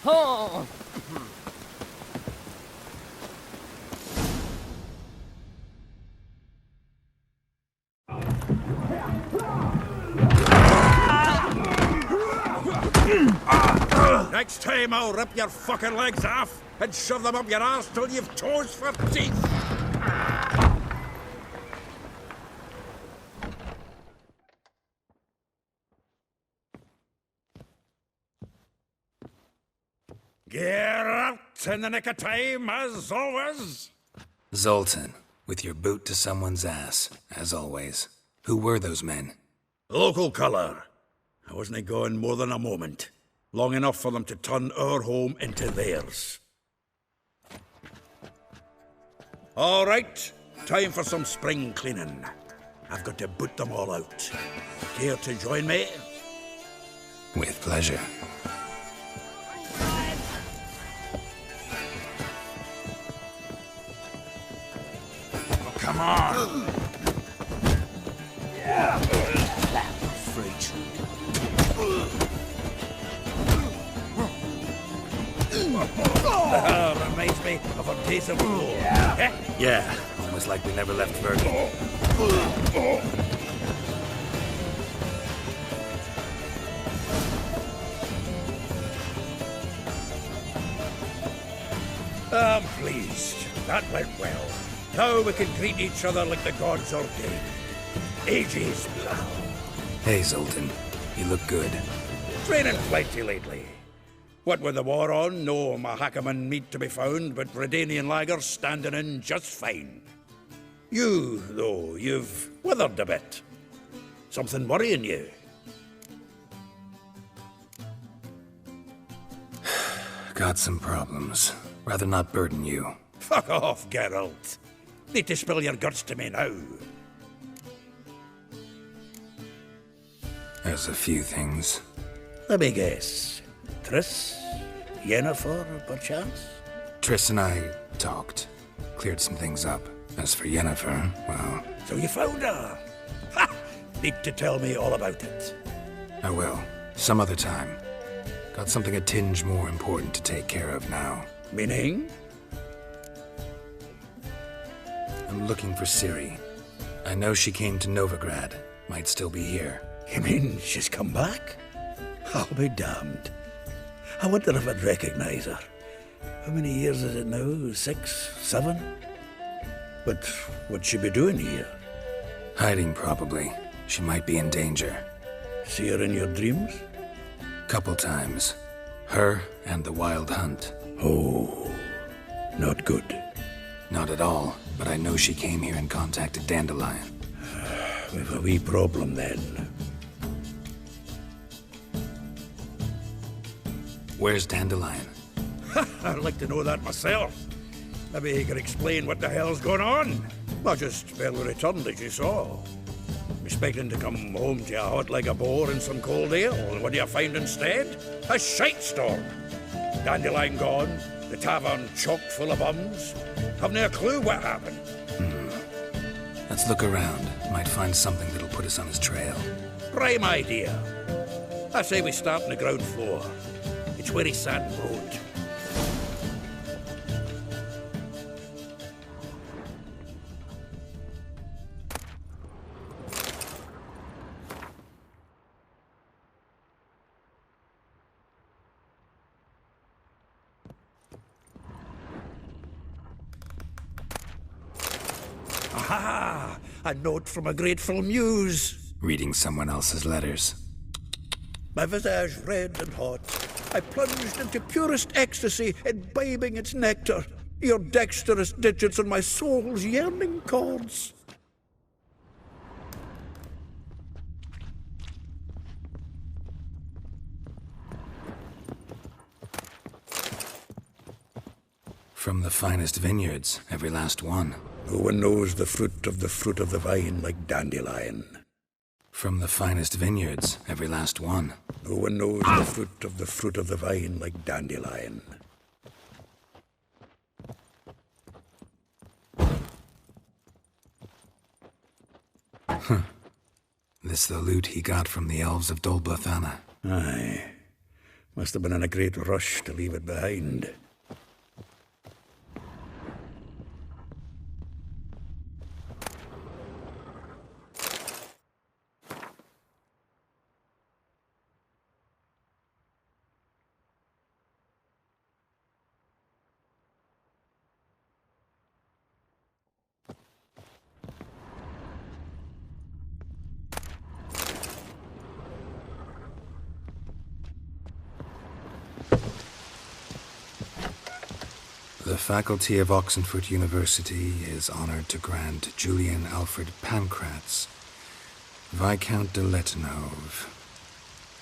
Oh! Next time I'll rip your fucking legs off and shove them up your arse till you've toes for teeth. Get out in the nick of time, as always. Zoltan, with your boot to someone's ass, as always. Who were those men? Local colour. I wasn't gone more than a moment. Long enough for them to turn our home into theirs. All right, time for some spring cleaning. I've got to boot them all out. Care to join me? With pleasure. Oh, come on! Reminds me of a days of war. Yeah, almost like we never left Virgil. I'm pleased. That went well. Now we can greet each other like the gods ordained. Ages, pal. Hey, Zoltan. You look good. Training plenty lately. What with the war on, no Mahakaman meat to be found, but Redanian lagers standing in just fine. You, though, you've withered a bit. Something worrying you? Got some problems. Rather not burden you. Fuck off, Geralt. Need to spill your guts to me now. There's a few things. Let me guess. Triss? Yennefer, perchance? Triss and I talked. Cleared some things up. As for Yennefer, well... So you found her? Ha! Need to tell me all about it. I will. Some other time. Got something a tinge more important to take care of now. Meaning? I'm looking for CIRI. I know she came to Novigrad. Might still be here. You mean she's come back? I'll be damned. I wonder if I'd recognize her. How many years is it now? 6, 7? But what'd she be doing here? Hiding, probably. She might be in danger. See her in your dreams? Couple times. Her and the Wild Hunt. Oh, not good. Not at all, but I know she came here and contacted Dandelion. We've a wee problem then. Where's Dandelion? I'd like to know that myself. Maybe he could explain what the hell's going on. I just barely returned, as you saw. Expecting to come home to you hot like a boar in some cold ale, and what do you find instead? A shite storm. Dandelion gone, the tavern chock full of bums. Haven't a clue what happened. Let's look around. Might find something that'll put us on his trail. Prime idea. I say we start on the ground floor. It's where he sat and wrote. Aha! A note from a grateful muse. Reading someone else's letters. My visage red and hot, I plunged into purest ecstasy, imbibing its nectar. Your dexterous digits on my soul's yearning chords. From the finest vineyards, every last one. No one knows the fruit of the vine like Dandelion. From the finest vineyards, every last one. No one knows the fruit of the vine like Dandelion. This the loot he got from the elves of Dol Blathanna. Aye. Must have been in a great rush to leave it behind. The faculty of Oxenford University is honored to grant Julian Alfred Pancratz, Viscount de Letenhove,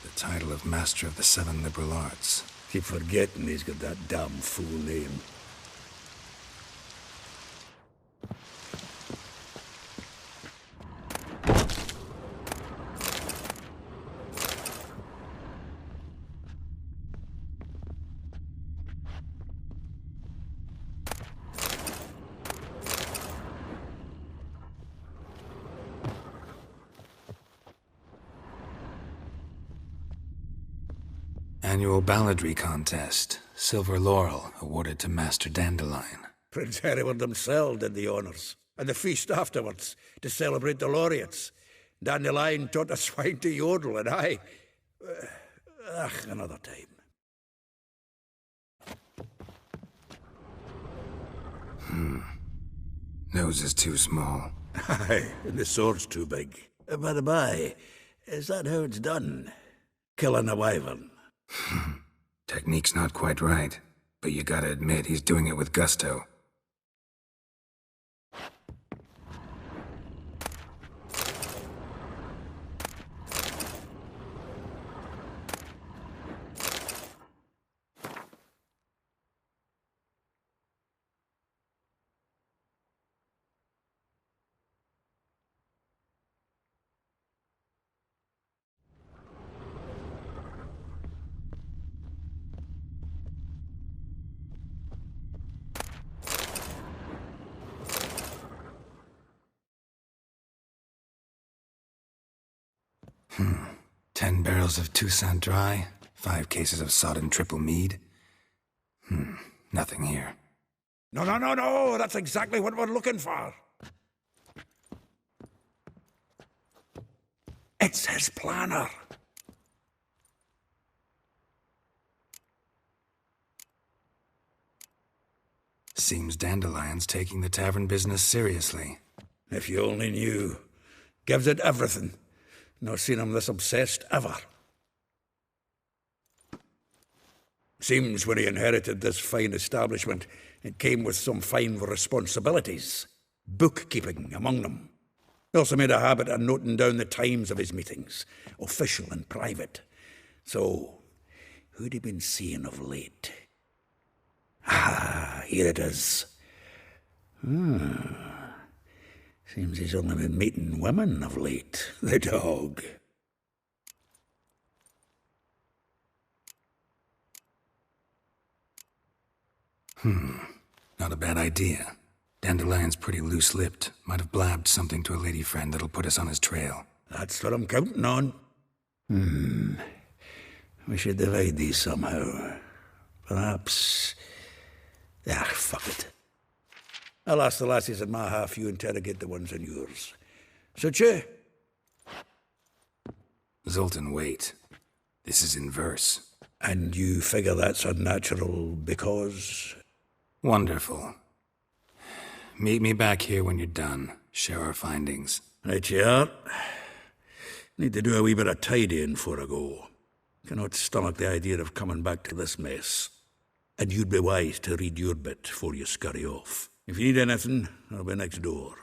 the title of Master of the Seven Liberal Arts. Keep forgetting he's got that damn fool name. Annual balladry contest. Silver laurel awarded to Master Dandelion. Prince Hereward himself did the honours, and the feast afterwards, to celebrate the laureates. Dandelion taught a swine to yodel, and I... another time. Nose is too small. Aye, and the sword's too big. By the by, is that how it's done? Killing a wyvern? Technique's not quite right, but you gotta admit he's doing it with gusto. Hmm. 10 barrels of Toussaint Dry, 5 cases of sodden triple mead. Nothing here. No, that's exactly what we're looking for. It's his planner. Seems Dandelion's taking the tavern business seriously. If you only knew. Gives it everything. Not seen him this obsessed ever. Seems when he inherited this fine establishment, it came with some fine responsibilities. Bookkeeping among them. He also made a habit of noting down the times of his meetings, official and private. So, who'd he been seeing of late? Ah, here it is. Seems he's only been meeting women of late, the dog. Not a bad idea. Dandelion's pretty loose-lipped. Might have blabbed something to a lady friend that'll put us on his trail. That's what I'm counting on. We should divide these somehow. Perhaps... fuck it. I'll ask the lassies in my half, you interrogate the ones in yours. Suit you? Zoltan, wait. This is in verse. And you figure that's unnatural because... Wonderful. Meet me back here when you're done. Share our findings. Right you are. Need to do a wee bit of tidying before I go. Cannot stomach the idea of coming back to this mess. And you'd be wise to read your bit before you scurry off. If you need anything, I'll be next door.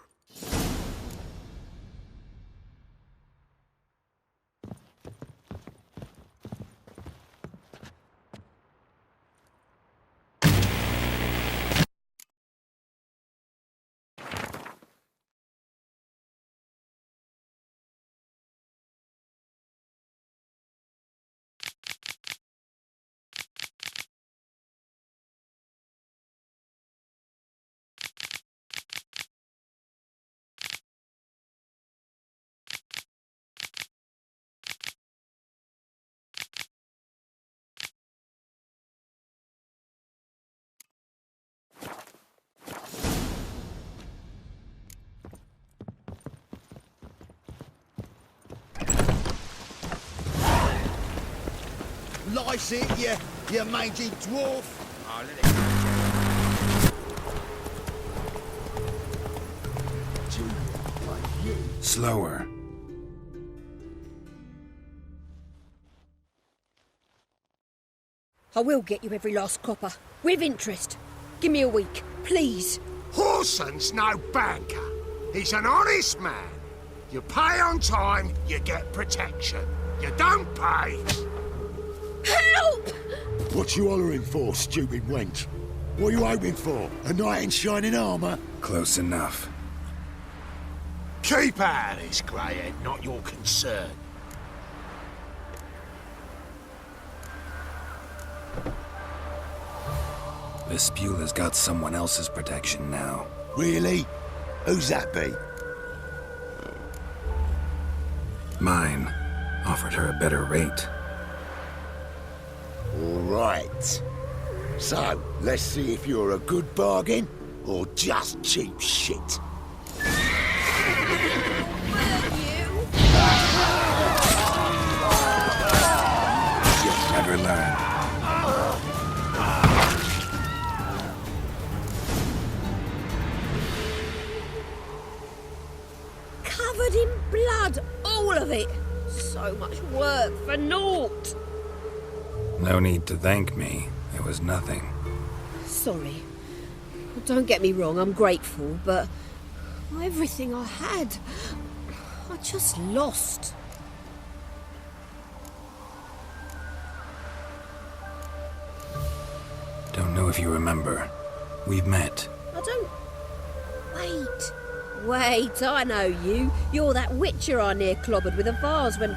Lice it, you mangy dwarf. Oh, let it go, Slower. I will get you every last copper, with interest. Give me a week, please. Horson's no banker. He's an honest man. You pay on time, you get protection. You don't pay. Help! What you hollering for, stupid wench? What are you hoping for? A knight in shining armour? Close enough. Keep out of this, greyhead, not your concern. Vespula's got someone else's protection now. Really? Who's that be? Mine. Offered her a better rate. All right. So, let's see if you're a good bargain or just cheap shit. You'll never learn. Covered in blood, all of it. So much work for naught. No need to thank me. It was nothing. Sorry. Don't get me wrong, I'm grateful, but everything I had, I just lost. Don't know if you remember. We've met. I don't... Wait, I know you. You're that witcher I near clobbered with a vase when...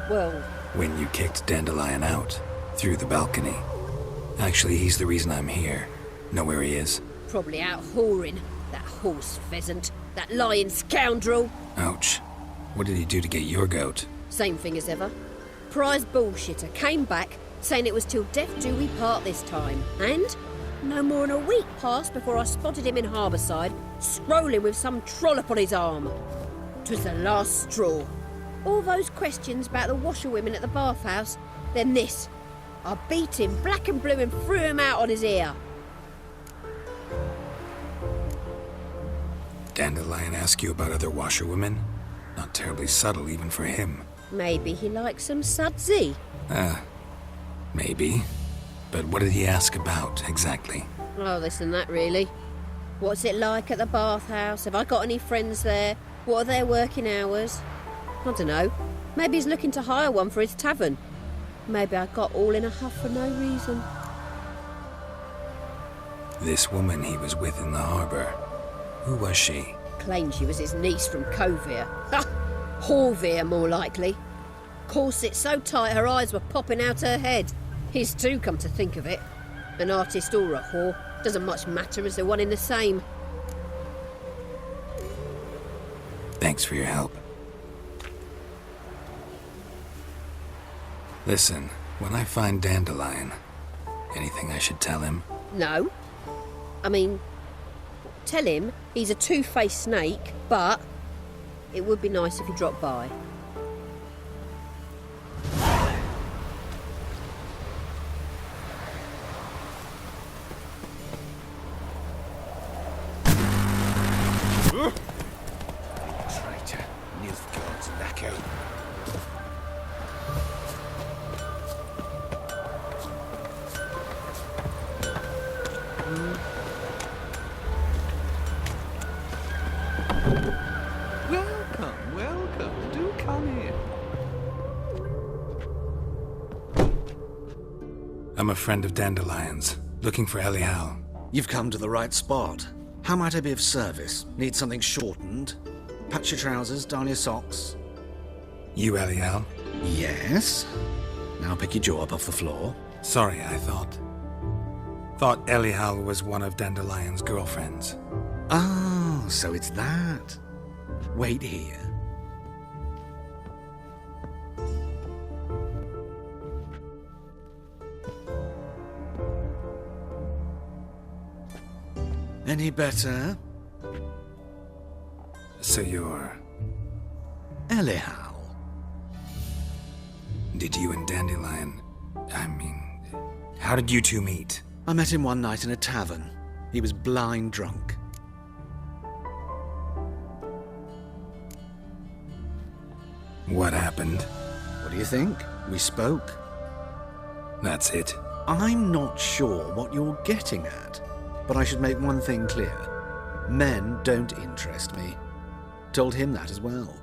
Well... When you kicked Dandelion out. Through the balcony. Actually, he's the reason I'm here. Know where he is? Probably out whoring. That horse pheasant. That lying scoundrel. Ouch. What did he do to get your goat? Same thing as ever. Prize bullshitter came back, saying it was till death do we part this time. And no more than a week passed before I spotted him in Harbourside, scrolling with some trollop on his arm. 'Twas the last straw. All those questions about the washerwomen at the bathhouse, then this. I beat him black and blue and threw him out on his ear. Dandelion ask you about other washerwomen? Not terribly subtle even for him. Maybe he likes some sudsy. Maybe. But what did he ask about, exactly? Oh, this and that, really. What's it like at the bathhouse? Have I got any friends there? What are their working hours? I don't know. Maybe he's looking to hire one for his tavern. Maybe I got all in a huff for no reason. This woman he was with in the harbour. Who was she? Claimed she was his niece from Covere. Ha! Horvere, more likely. Corset so tight her eyes were popping out her head. His too, come to think of it. An artist or a whore. Doesn't much matter as they're one in the same. Thanks for your help. Listen, when I find Dandelion, anything I should tell him? No. I mean, tell him he's a two-faced snake, but it would be nice if he dropped by. Traitor, Nilfgaard's lackey. Welcome. Do come in. I'm a friend of Dandelion's, looking for Elial. You've come to the right spot. How might I be of service? Need something shortened? Patch your trousers, darn your socks. You Elial? Yes. Now pick your jaw up off the floor. Sorry, I thought Elial was one of Dandelion's girlfriends. Oh, so it's that. Wait here. Any better? So you're... Elial. Did you and Dandelion I mean, how did you two meet? I met him one night in a tavern. He was blind drunk. What happened? What do you think? We spoke. That's it. I'm not sure what you're getting at, but I should make one thing clear. Men don't interest me. Told him that as well.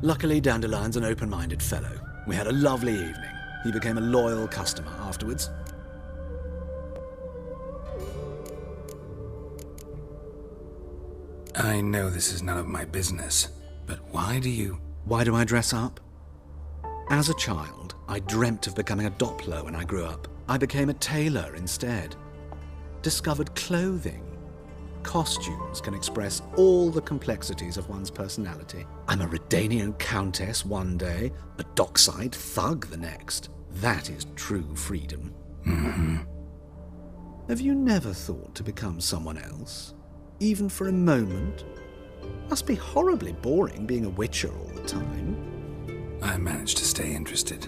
Luckily, Dandelion's an open-minded fellow. We had a lovely evening. He became a loyal customer afterwards. I know this is none of my business, but why do you... Why do I dress up? As a child, I dreamt of becoming a Doppler when I grew up. I became a tailor instead. Discovered clothing. Costumes can express all the complexities of one's personality. I'm a Redanian countess one day, a dockside thug the next. That is true freedom. Mm-hmm. Have you never thought to become someone else? Even for a moment? Must be horribly boring being a witcher all the time. I managed to stay interested.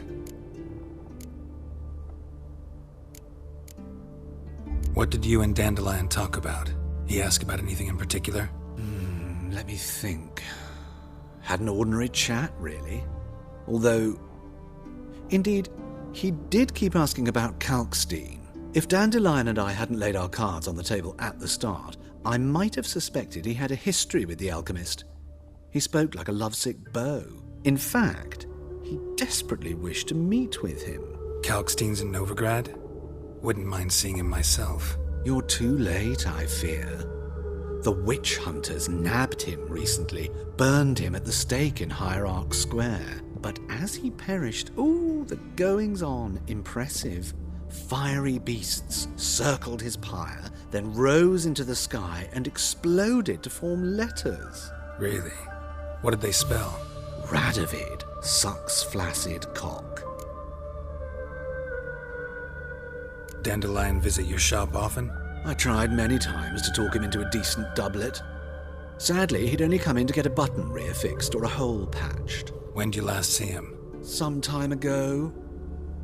What did you and Dandelion talk about? He asked about anything in particular? Let me think. Had an ordinary chat, really. Although, indeed, he did keep asking about Kalkstein. If Dandelion and I hadn't laid our cards on the table at the start, I might have suspected he had a history with the alchemist. He spoke like a lovesick beau. In fact, he desperately wished to meet with him. Kalkstein's in Novigrad? Wouldn't mind seeing him myself. You're too late, I fear. The witch hunters nabbed him recently, burned him at the stake in Hierarch Square. But as he perished, the goings-on, impressive. Fiery beasts circled his pyre, then rose into the sky and exploded to form letters. Really? What did they spell? Radovid sucks flaccid cock. Dandelion visit your shop often? I tried many times to talk him into a decent doublet. Sadly, he'd only come in to get a button reaffixed or a hole patched. When'd you last see him? Some time ago.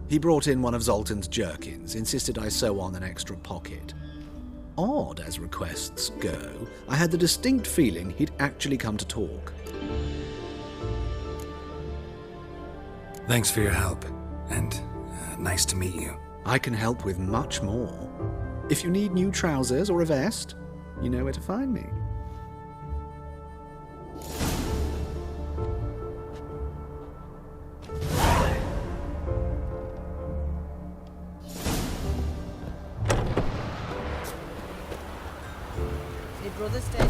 He brought in one of Zoltan's jerkins, insisted I sew on an extra pocket. Odd as requests go, I had the distinct feeling he'd actually come to talk. Thanks for your help, and nice to meet you. I can help with much more. If you need new trousers or a vest, you know where to find me. Did brother stay